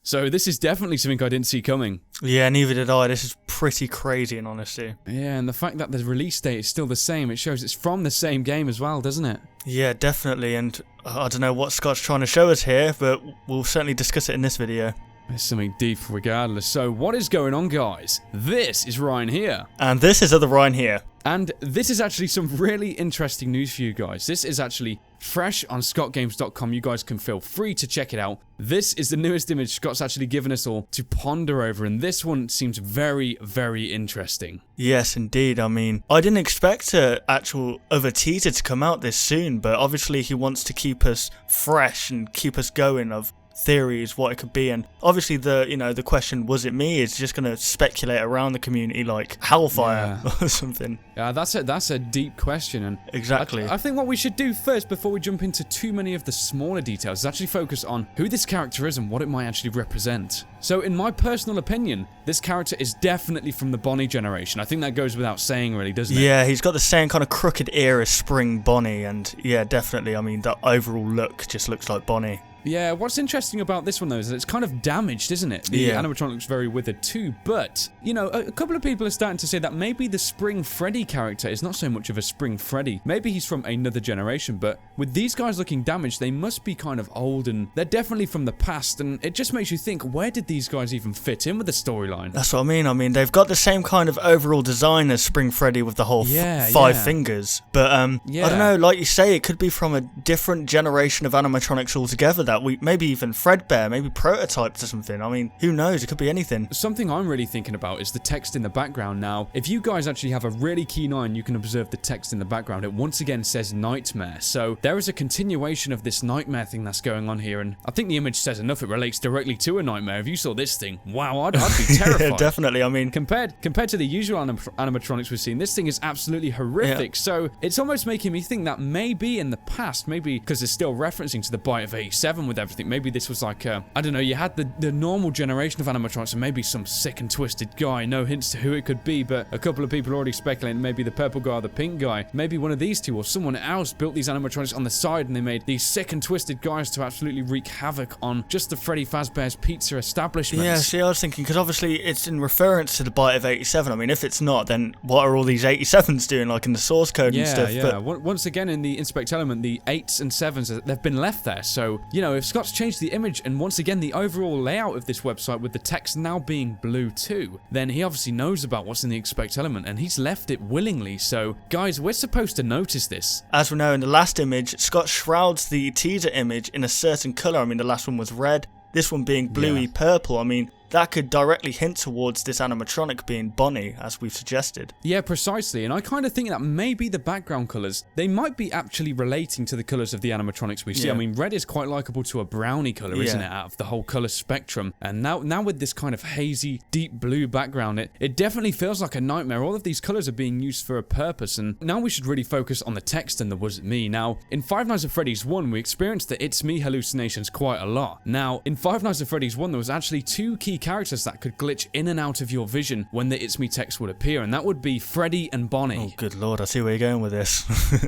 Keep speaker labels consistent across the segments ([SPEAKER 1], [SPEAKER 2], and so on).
[SPEAKER 1] So this is definitely something I didn't see coming.
[SPEAKER 2] Yeah, neither did I. This is pretty crazy in honesty.
[SPEAKER 1] Yeah, and the fact that the release date is still the same, it shows it's from the same game as well, doesn't it?
[SPEAKER 2] Yeah, definitely, and I don't know what Scott's trying to show us here, but we'll certainly discuss it in this video.
[SPEAKER 1] There's something deep regardless. So what is going on, guys? This is Ryan here.
[SPEAKER 2] And this is other Ryan here.
[SPEAKER 1] And this is actually some really interesting news for you guys. This is actually fresh on scottgames.com. You guys can feel free to check it out. This is the newest image Scott's actually given us all to ponder over, and this one seems very, very interesting.
[SPEAKER 2] Yes, indeed. I mean, I didn't expect an actual other teaser to come out this soon, but obviously he wants to keep us fresh and keep us going of theories, what it could be, and obviously the question, was it me, is just going to speculate around the community like hellfire or something.
[SPEAKER 1] Yeah, that's a deep question, and
[SPEAKER 2] exactly.
[SPEAKER 1] I think what we should do first, before we jump into too many of the smaller details, is actually focus on who this character is and what it might actually represent. So in my personal opinion, this character is definitely from the Bonnie generation. I think that goes without saying, really, doesn't it?
[SPEAKER 2] Yeah, he's got the same kind of crooked ear as Spring Bonnie, and yeah, definitely, I mean, the overall look just looks like Bonnie.
[SPEAKER 1] Yeah, what's interesting about this one, though, is that it's kind of damaged, isn't it? The animatronic looks very withered, too. But, you know, a couple of people are starting to say that maybe the Spring Freddy character is not so much of a Spring Freddy. Maybe he's from another generation, but with these guys looking damaged, they must be kind of old, and they're definitely from the past, and it just makes you think, where did these guys even fit in with the storyline?
[SPEAKER 2] That's what I mean. I mean, they've got the same kind of overall design as Spring Freddy with the whole five fingers. But, I don't know, like you say, it could be from a different generation of animatronics altogether that maybe even Fredbear, maybe prototypes or something. I mean, who knows? It could be anything.
[SPEAKER 1] Something I'm really thinking about is the text in the background. Now, if you guys actually have a really keen eye and you can observe the text in the background, it once again says nightmare. So there is a continuation of this nightmare thing that's going on here, and I think the image says enough. It relates directly to a nightmare. If you saw this thing, wow, I'd be terrified.
[SPEAKER 2] Yeah, definitely. I mean,
[SPEAKER 1] compared to the usual animatronics we've seen, this thing is absolutely horrific. Yeah. So it's almost making me think that maybe in the past, maybe because it's still referencing to the Bite of 87 with everything, maybe this was like I don't know, you had the normal generation of animatronics and maybe some sick and twisted guy. No hints to who it could be, but a couple of people already speculating maybe the purple guy or the pink guy. Maybe one of these two or someone else built these animatronics on the side and they made these sick and twisted guys to absolutely wreak havoc on just the Freddy Fazbear's Pizza establishment.
[SPEAKER 2] Yeah, see, I was thinking, because obviously it's in reference to the Bite of 87. I mean, if it's not, then what are all these 87s doing, like in the source code and stuff?
[SPEAKER 1] Yeah, once again in the Inspect element, the 8s and 7s, they've been left there. So, you know, if Scott's changed the image and once again the overall layout of this website with the text now being blue too, then he obviously knows about what's in the Expect element and he's left it willingly. So guys, we're supposed to notice this.
[SPEAKER 2] As we know in the last image, Scott shrouds the teaser image in a certain colour. I mean, the last one was red, this one being bluey purple. I mean, that could directly hint towards this animatronic being Bonnie, as we've suggested.
[SPEAKER 1] Yeah, precisely, and I kind of think that maybe the background colours, they might be actually relating to the colours of the animatronics we see. I mean, red is quite likeable to a brownie colour, isn't it, out of the whole colour spectrum, and now with this kind of hazy, deep blue background, it definitely feels like a nightmare. All of these colours are being used for a purpose, and now we should really focus on the text and the was it me. Now, in Five Nights at Freddy's 1, we experienced the it's me hallucinations quite a lot. Now, in Five Nights at Freddy's 1, there was actually two key characters that could glitch in and out of your vision when the It's Me text would appear, and that would be Freddy and Bonnie.
[SPEAKER 2] Oh, good lord, I see where you're going with this.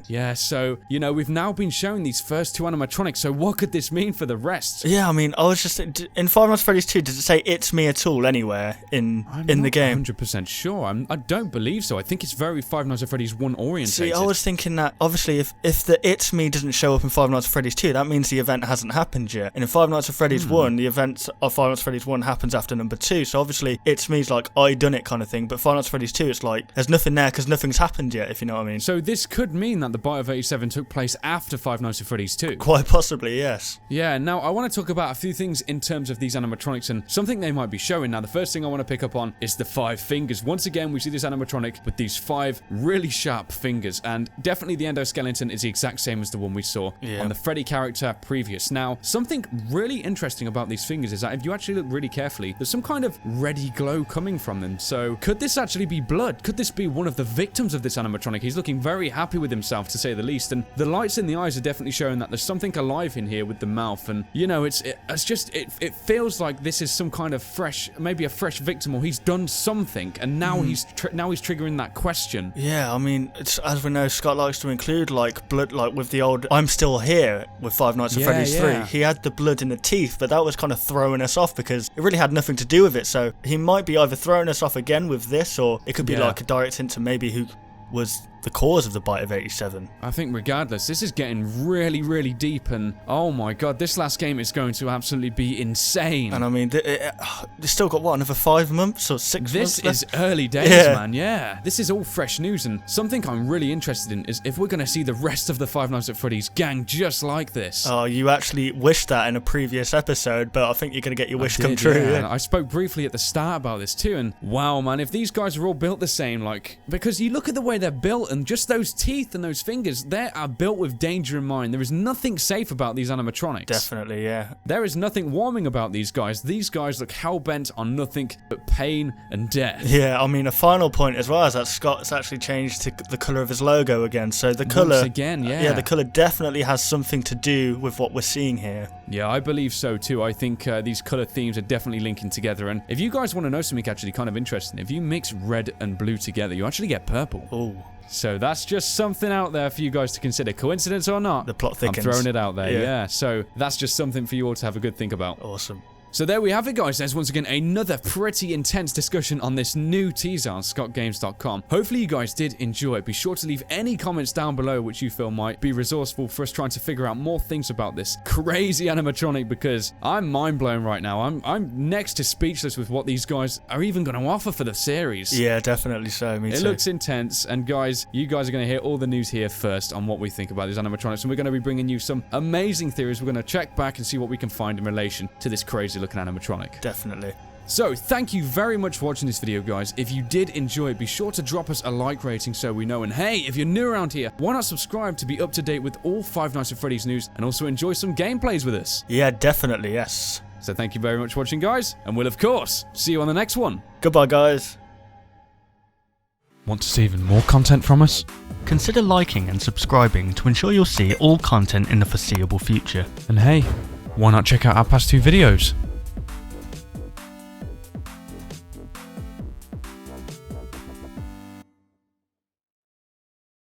[SPEAKER 1] Yeah, so, you know, we've now been showing these first two animatronics, so what could this mean for the rest?
[SPEAKER 2] Yeah, I mean, I was just in Five Nights at Freddy's 2, did it say It's Me at all anywhere in the game?
[SPEAKER 1] I'm not 100% sure. I don't believe so. I think it's very Five Nights at Freddy's 1 orientated.
[SPEAKER 2] See, I was thinking that, obviously, if the It's Me doesn't show up in Five Nights at Freddy's 2, that means the event hasn't happened yet. And in Five Nights at Freddy's 1, the event of Five Nights at Freddy's 1 happens after number 2, so obviously It's Me's like, I done it kind of thing, but Five Nights at Freddy's 2, it's like, there's nothing there because nothing's happened yet, if you know what I mean.
[SPEAKER 1] So this could mean that the Bite of 87 took place after Five Nights at Freddy's 2.
[SPEAKER 2] Quite possibly, yes.
[SPEAKER 1] Yeah, now I want to talk about a few things in terms of these animatronics and something they might be showing. Now, the first thing I want to pick up on is the 5 fingers. Once again, we see this animatronic with these 5 really sharp fingers, and definitely the endoskeleton is the exact same as the one we saw on the Freddy character previous. Now, something really interesting about these fingers is that if you actually look really carefully, see there's some kind of reddy glow coming from them. So could this actually be blood? Could this be one of the victims of this animatronic? He's looking very happy with himself, to say the least, and the lights in the eyes are definitely showing that there's something alive in here with the mouth. And you know, it feels like this is some kind of fresh, maybe a fresh victim, or he's done something, and now he's triggering that question.
[SPEAKER 2] Yeah, I mean, as we know, Scott likes to include like blood, like with the old "I'm Still Here" with Five Nights at Freddy's 3. He had the blood in the teeth, but that was kind of throwing us off because it really had nothing to do with it. So he might be either throwing us off again with this, or it could be like a direct hint to maybe who was the cause of the bite of 87.
[SPEAKER 1] I think regardless, this is getting really, really deep, and oh my god, this last game is going to absolutely be insane.
[SPEAKER 2] And I mean, it's still got, what, another 5 months or 6 months
[SPEAKER 1] This
[SPEAKER 2] left?
[SPEAKER 1] is early days, man, yeah. This is all fresh news, and something I'm really interested in is if we're going to see the rest of the Five Nights at Freddy's gang just like this.
[SPEAKER 2] Oh, you actually wished that in a previous episode, but I think you're going to get your wish come true.
[SPEAKER 1] Yeah. I spoke briefly at the start about this too, and wow, man, if these guys are all built the same, like, because you look at the way they're built, and just those teeth and those fingers, they are built with danger in mind. There is nothing safe about these animatronics.
[SPEAKER 2] Definitely, yeah.
[SPEAKER 1] There is nothing warming about these guys. These guys look hell-bent on nothing but pain and death.
[SPEAKER 2] Yeah, I mean, a final point as well is that Scott's actually changed to the colour of his logo again. So the colour...
[SPEAKER 1] Once again, yeah.
[SPEAKER 2] Yeah, the colour definitely has something to do with what we're seeing here.
[SPEAKER 1] Yeah, I believe so too. I think these colour themes are definitely linking together. And if you guys want to know something actually kind of interesting, if you mix red and blue together, you actually get purple.
[SPEAKER 2] Oh.
[SPEAKER 1] So that's just something out there for you guys to consider. Coincidence or not?
[SPEAKER 2] The plot thickens.
[SPEAKER 1] I'm throwing it out there, yeah. So that's just something for you all to have a good think about.
[SPEAKER 2] Awesome.
[SPEAKER 1] So there we have it, guys. There's once again another pretty intense discussion on this new teaser on scottgames.com. Hopefully you guys did enjoy it. Be sure to leave any comments down below which you feel might be resourceful for us trying to figure out more things about this crazy animatronic, because I'm mind blown right now. I'm next to speechless with what these guys are even going to offer for the series.
[SPEAKER 2] Yeah, definitely so. Me too.
[SPEAKER 1] It looks intense, and guys, you guys are going to hear all the news here first on what we think about these animatronics, and we're going to be bringing you some amazing theories. We're going to check back and see what we can find in relation to this crazy looking animatronic.
[SPEAKER 2] Definitely.
[SPEAKER 1] So, thank you very much for watching this video, guys. If you did enjoy it, be sure to drop us a like rating so we know. And hey, if you're new around here, why not subscribe to be up to date with all Five Nights at Freddy's news and also enjoy some gameplays with us?
[SPEAKER 2] Yeah, definitely, yes.
[SPEAKER 1] So thank you very much for watching, guys, and we'll, of course, see you on the next one.
[SPEAKER 2] Goodbye, guys.
[SPEAKER 1] Want to see even more content from us?
[SPEAKER 2] Consider liking and subscribing to ensure you'll see all content in the foreseeable future.
[SPEAKER 1] And hey, why not check out our past 2 videos?